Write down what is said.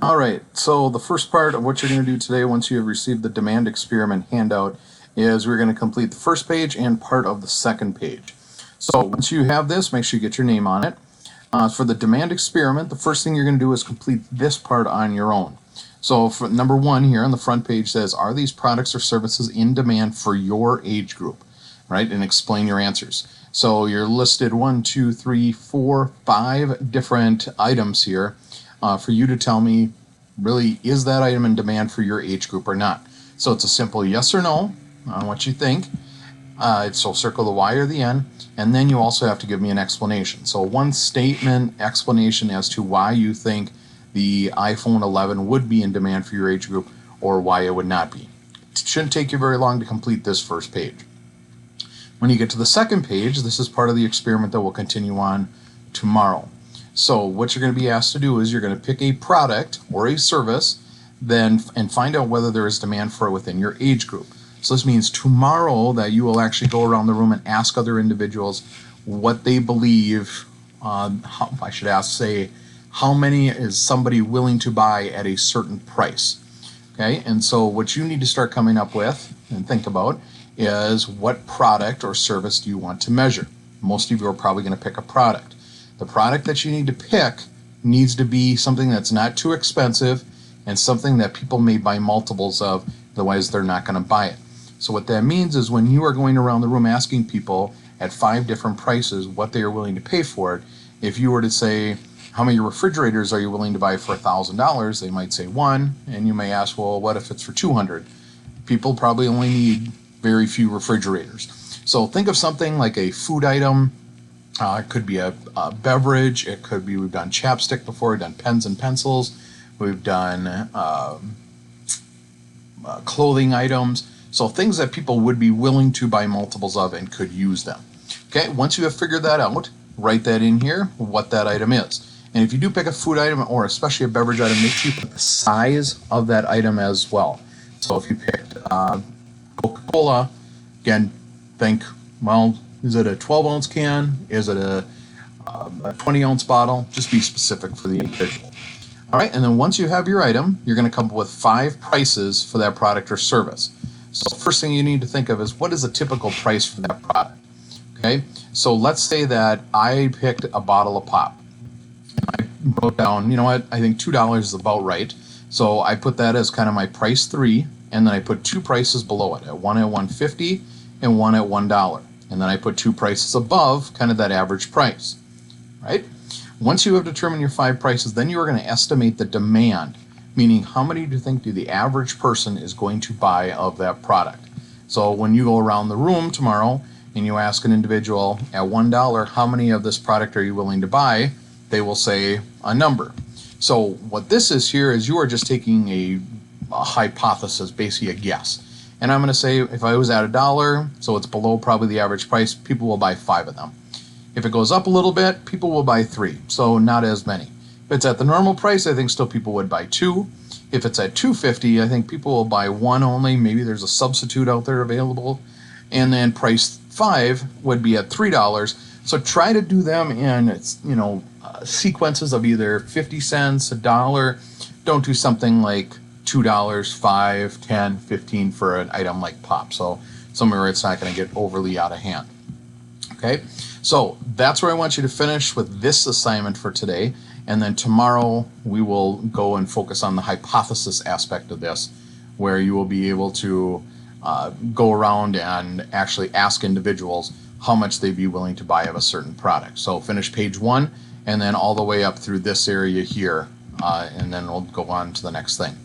All right, so the first part of what you're going to do today, once you have received the demand experiment handout, is we're going to complete the first page and part of the second page. So once you have this, make sure you get your name on it. For the demand experiment, the first thing you're going to do is complete this part on your own. So for number one here on the front page says, are these products or services in demand for your age group? Right, and explain your answers. So you're listed 1, 2, 3, 4, 5 different items here for you to tell me, really, is that item in demand for your age group or not? So it's a simple yes or no on what you think. So circle the Y or the N, and then you also have to give me an explanation. So one statement explanation as to why you think the iPhone 11 would be in demand for your age group or why it would not be. It shouldn't take you very long to complete this first page. When you get to the second page, this is part of the experiment that will continue on tomorrow. So what you're going to be asked to do is you're going to pick a product or a service and find out whether there is demand for it within your age group. So this means tomorrow that you will actually go around the room and ask other individuals what they believe, how many is somebody willing to buy at a certain price. Okay, and so what you need to start coming up with and think about is what product or service do you want to measure? Most of you are probably going to pick a product. The product that you need to pick needs to be something that's not too expensive and something that people may buy multiples of, otherwise they're not going to buy it. So what that means is when you are going around the room asking people at 5 different prices what they are willing to pay for it, if you were to say, how many refrigerators are you willing to buy for $1,000? They might say 1, and you may ask, well, what if it's for 200? People probably only need very few refrigerators. So think of something like a food item. It could be a beverage. It could be, we've done chapstick before, we've done pens and pencils. We've done clothing items. So things that people would be willing to buy multiples of and could use them. Okay, once you have figured that out, write that in here, what that item is. And if you do pick a food item or especially a beverage item, make sure you put the size of that item as well. So if you picked Coca-Cola, again, think, well, is it a 12-ounce can? Is it a 20-ounce bottle? Just be specific for the individual. All right, and then once you have your item, you're going to come up with 5 prices for that product or service. So the first thing you need to think of is, what is a typical price for that product? Okay, so let's say that I picked a bottle of pop. I wrote down, you know what, I think $2 is about right. So I put that as kind of my price 3, and then I put 2 prices below it, one at $1.50 and one at $1. And then I put 2 prices above, kind of that average price, right? Once you have determined your 5 prices, then you are going to estimate the demand, meaning how many do you think the average person is going to buy of that product. So when you go around the room tomorrow and you ask an individual at $1, how many of this product are you willing to buy? They will say a number. So what this is here is you are just taking a hypothesis, basically a guess. And I'm going to say if I was at $1, so it's below probably the average price, people will buy 5 of them. If it goes up a little bit, people will buy 3, so not as many. If it's at the normal price, I think still people would buy 2. If it's at $2.50, I think people will buy 1 only. Maybe there's a substitute out there available. And then price 5 would be at $3. So try to do them in, sequences of either 50 cents, $1. Don't do something like $2, $5, $10, $15 for an item like pop. So somewhere it's not going to get overly out of hand. Okay, so that's where I want you to finish with this assignment for today. And then tomorrow we will go and focus on the hypothesis aspect of this, where you will be able to go around and actually ask individuals how much they'd be willing to buy of a certain product. So finish page 1 and then all the way up through this area here, and then we'll go on to the next thing.